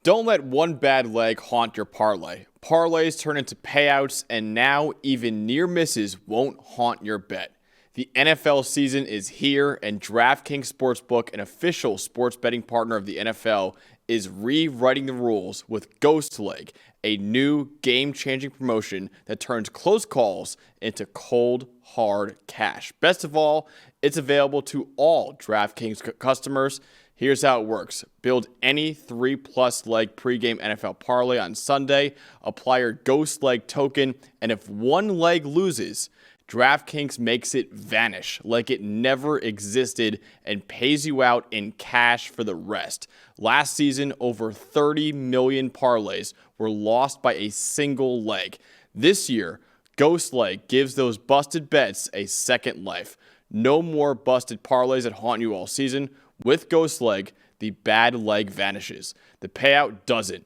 Don't let one bad leg haunt your parlay. Parlays turn into payouts, and now even near misses won't haunt your bet. The NFL season is here, and DraftKings Sportsbook, an official sports betting partner of the NFL, is rewriting the rules with Ghost Leg, a new game-changing promotion that turns close calls into cold, hard cash. Best of all, it's available to all DraftKings customers. Here's how it works. Build any 3+ leg pregame NFL parlay on Sunday, apply your Ghost Leg token, and if one leg loses, DraftKings makes it vanish like it never existed and pays you out in cash for the rest. Last season, over 30 million parlays were lost by a single leg. This year, Ghost Leg gives those busted bets a second life. No more busted parlays that haunt you all season. With Ghost Leg, the bad leg vanishes. The payout doesn't.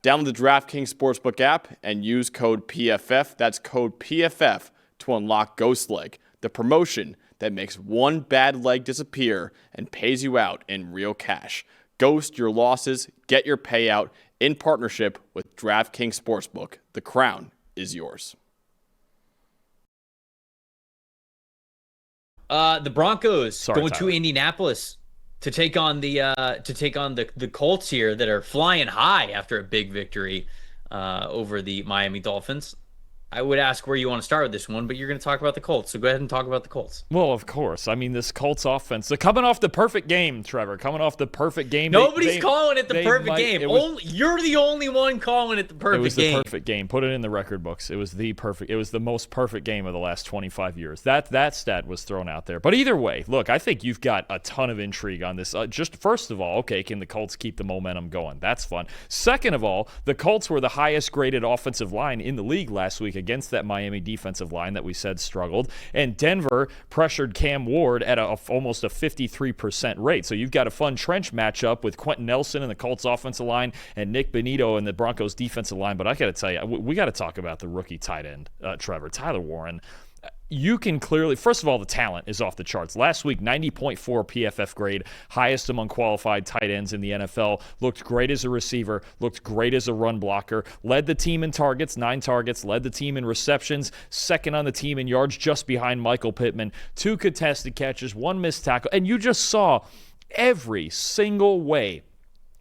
Download the DraftKings Sportsbook app and use code PFF. That's code PFF to unlock Ghost Leg, the promotion that makes one bad leg disappear and pays you out in real cash. Ghost your losses, get your payout in partnership with DraftKings Sportsbook. The crown is yours. The Broncos going Tyler. to Indianapolis to take on the Colts here that are flying high after a big victory over the Miami Dolphins. I would ask where you want to start with this one, but you're going to talk about the Colts, so go ahead and talk about the Colts. Well, of course. I mean, this Colts offense, they're coming off the perfect game, Trevor. Coming off the perfect game. Nobody's calling it the perfect game. You're the only one calling it the perfect game. It was the perfect game. Put it in the record books. It was the most perfect game of the last 25 years. That stat was thrown out there. But either way, look, I think you've got a ton of intrigue on this. Just first of all, okay, can the Colts keep the momentum going? That's fun. Second of all, the Colts were the highest graded offensive line in the league last week against that Miami defensive line that we said struggled. And Denver pressured Cam Ward at almost a 53% rate. So you've got a fun trench matchup with Quentin Nelson and the Colts offensive line and Nick Benito and the Broncos defensive line. But I got to tell you, we got to talk about the rookie tight end, Trevor. Tyler Warren. You can clearly, first of all, the talent is off the charts. Last week, 90.4 PFF grade, highest among qualified tight ends in the NFL. Looked great as a receiver, looked great as a run blocker, led the team in targets, 9 targets, led the team in receptions, second on the team in yards, just behind Michael Pittman, 2 contested catches, 1 missed tackle, and you just saw every single way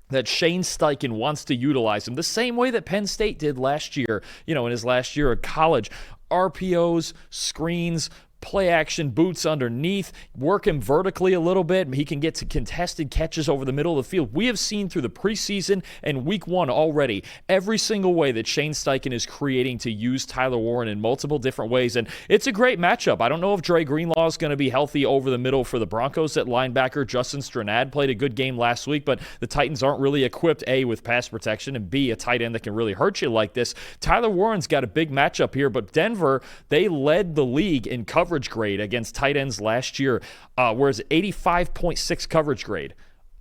that Shane Steichen wants to utilize him, the same way that Penn State did last year, in his last year of college. RPOs, screens, play action, boots underneath, work him vertically a little bit. He can get to contested catches over the middle of the field. We have seen through the preseason and week 1 already every single way that Shane Steichen is creating to use Tyler Warren in multiple different ways, and it's a great matchup. I don't know if Dre Greenlaw is going to be healthy over the middle for the Broncos at linebacker. Justin Stranad played a good game last week, but the Titans aren't really equipped, A, with pass protection, and B, a tight end that can really hurt you like this. Tyler Warren's got a big matchup here, but Denver, they led the league in coverage grade against tight ends last year, whereas 85.6 coverage grade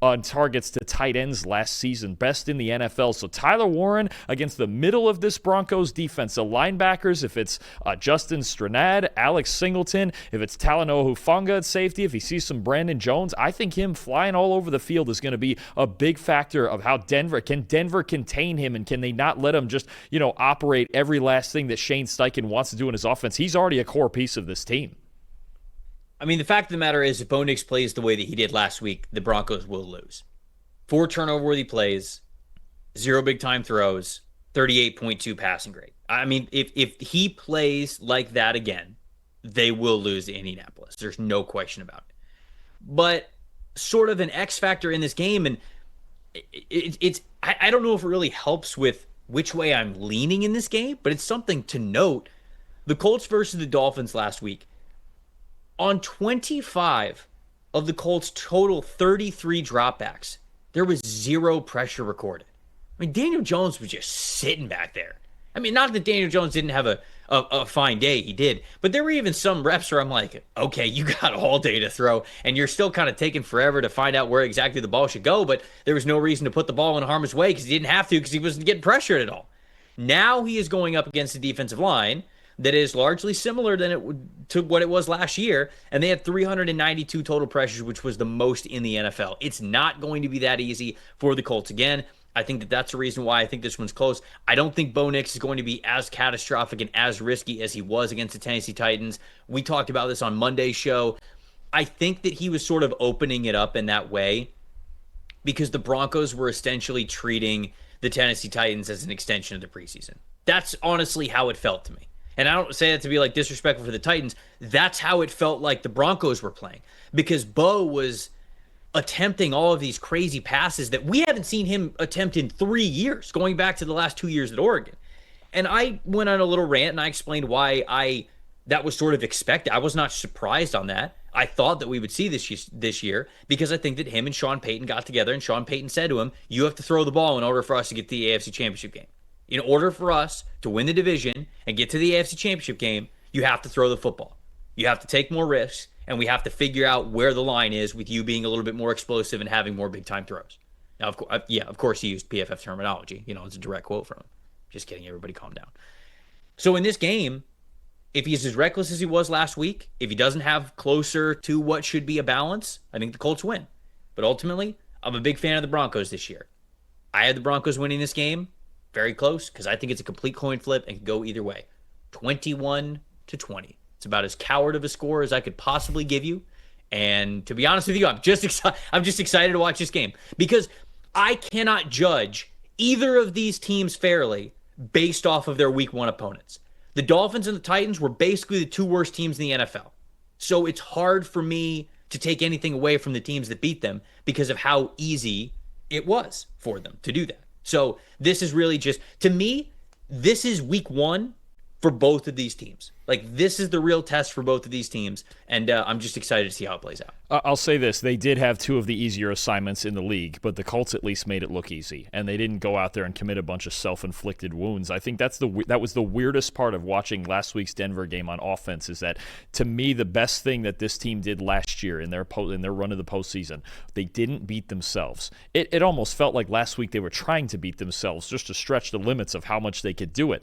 on targets to tight ends last season, best in the NFL. So Tyler Warren against the middle of this Broncos defense, the linebackers, if it's Justin Stranad, Alex Singleton, if it's Talanoa Hufanga at safety, if he sees some Brandon Jones, I think him flying all over the field is going to be a big factor of how Denver contain him, and can they not let him just, operate every last thing that Shane Steichen wants to do in his offense? He's already a core piece of this team. I mean, the fact of the matter is, if Bo Nix plays the way that he did last week, the Broncos will lose. 4 turnover-worthy plays, 0 big-time throws, 38.2 passing grade. I mean, if he plays like that again, they will lose to Indianapolis. There's no question about it. But sort of an X factor in this game, and I don't know if it really helps with which way I'm leaning in this game, but it's something to note. The Colts versus the Dolphins last week, on 25 of the Colts' total 33 dropbacks, there was 0 pressure recorded. I mean, Daniel Jones was just sitting back there. I mean, not that Daniel Jones didn't have a fine day. He did. But there were even some reps where I'm like, okay, you got all day to throw, and you're still kind of taking forever to find out where exactly the ball should go, but there was no reason to put the ball in harm's way because he didn't have to, because he wasn't getting pressured at all. Now he is going up against a defensive line that is largely similar to what it was last year, and they had 392 total pressures, which was the most in the NFL. It's not going to be that easy for the Colts again. I think that that's the reason why I think this one's close. I don't think Bo Nix is going to be as catastrophic and as risky as he was against the Tennessee Titans. We talked about this on Monday's show. I think that he was sort of opening it up in that way because the Broncos were essentially treating the Tennessee Titans as an extension of the preseason. That's honestly how it felt to me. And I don't say that to be like disrespectful for the Titans. That's how it felt like the Broncos were playing because Bo was attempting all of these crazy passes that we haven't seen him attempt in 3 years, going back to the last 2 years at Oregon. And I went on a little rant and I explained why that was sort of expected. I was not surprised on that. I thought that we would see this year because I think that him and Sean Payton got together and Sean Payton said to him, you have to throw the ball in order for us to get to the AFC Championship game. In order for us to win the division and get to the AFC Championship game, you have to throw the football. You have to take more risks, and we have to figure out where the line is with you being a little bit more explosive and having more big-time throws. Now, of course, he used PFF terminology. It's a direct quote from him. Just kidding. Everybody calm down. So in this game, if he's as reckless as he was last week, if he doesn't have closer to what should be a balance, I think the Colts win. But ultimately, I'm a big fan of the Broncos this year. I had the Broncos winning this game. Very close, because I think it's a complete coin flip and can go either way. 21-20. It's about as coward of a score as I could possibly give you. And to be honest with you, I'm just excited to watch this game because I cannot judge either of these teams fairly based off of their week one opponents. The Dolphins and the Titans were basically the two worst teams in the NFL. So it's hard for me to take anything away from the teams that beat them because of how easy it was for them to do that. So this is really just, to me, this is week one for both of these teams. Like, this is the real test for both of these teams, and I'm just excited to see how it plays out. I'll say this. They did have two of the easier assignments in the league, but the Colts at least made it look easy, and they didn't go out there and commit a bunch of self-inflicted wounds. I think that was the weirdest part of watching last week's Denver game on offense is that, to me, the best thing that this team did last year in their run of the postseason, they didn't beat themselves. It almost felt like last week they were trying to beat themselves just to stretch the limits of how much they could do it.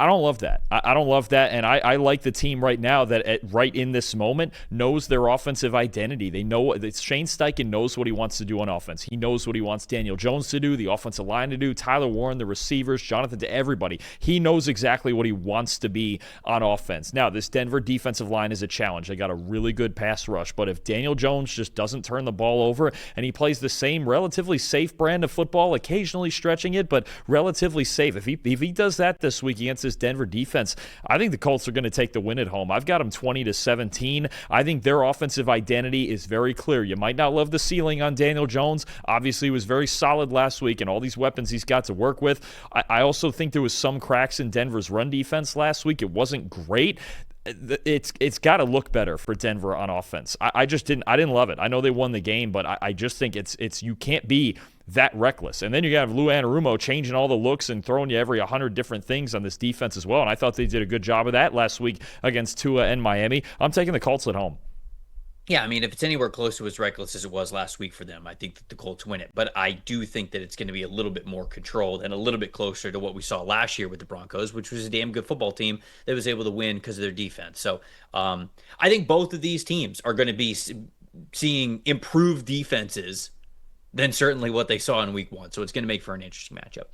I don't love that. I don't love that, and I like the team right now that right in this moment knows their offensive identity. They know that Shane Steichen knows what he wants to do on offense. He knows what he wants Daniel Jones to do, the offensive line to do, Tyler Warren, the receivers, Jonathan, to everybody. He knows exactly what he wants to be on offense. Now, this Denver defensive line is a challenge. They got a really good pass rush, but if Daniel Jones just doesn't turn the ball over and he plays the same relatively safe brand of football, occasionally stretching it, but relatively safe, if he does that this week against this Denver defense, I think the Colts are going to take the win at home. I've got them 20-17. I think their offensive identity is very clear. You might not love the ceiling on Daniel Jones. Obviously, he was very solid last week and all these weapons he's got to work with. I also think there was some cracks in Denver's run defense last week. It wasn't great. It's got to look better for Denver on offense. I didn't love it. I know they won the game, but I just think it's you can't be that reckless. And then you have Lou Anarumo changing all the looks and throwing you every 100 different things on this defense as well. And I thought they did a good job of that last week against Tua and Miami. I'm taking the Colts at home. Yeah, I mean, if it's anywhere close to as reckless as it was last week for them, I think that the Colts win it. But I do think that it's going to be a little bit more controlled and a little bit closer to what we saw last year with the Broncos, which was a damn good football team that was able to win because of their defense. So I think both of these teams are going to be seeing improved defenses than certainly what they saw in week one. So it's going to make for an interesting matchup.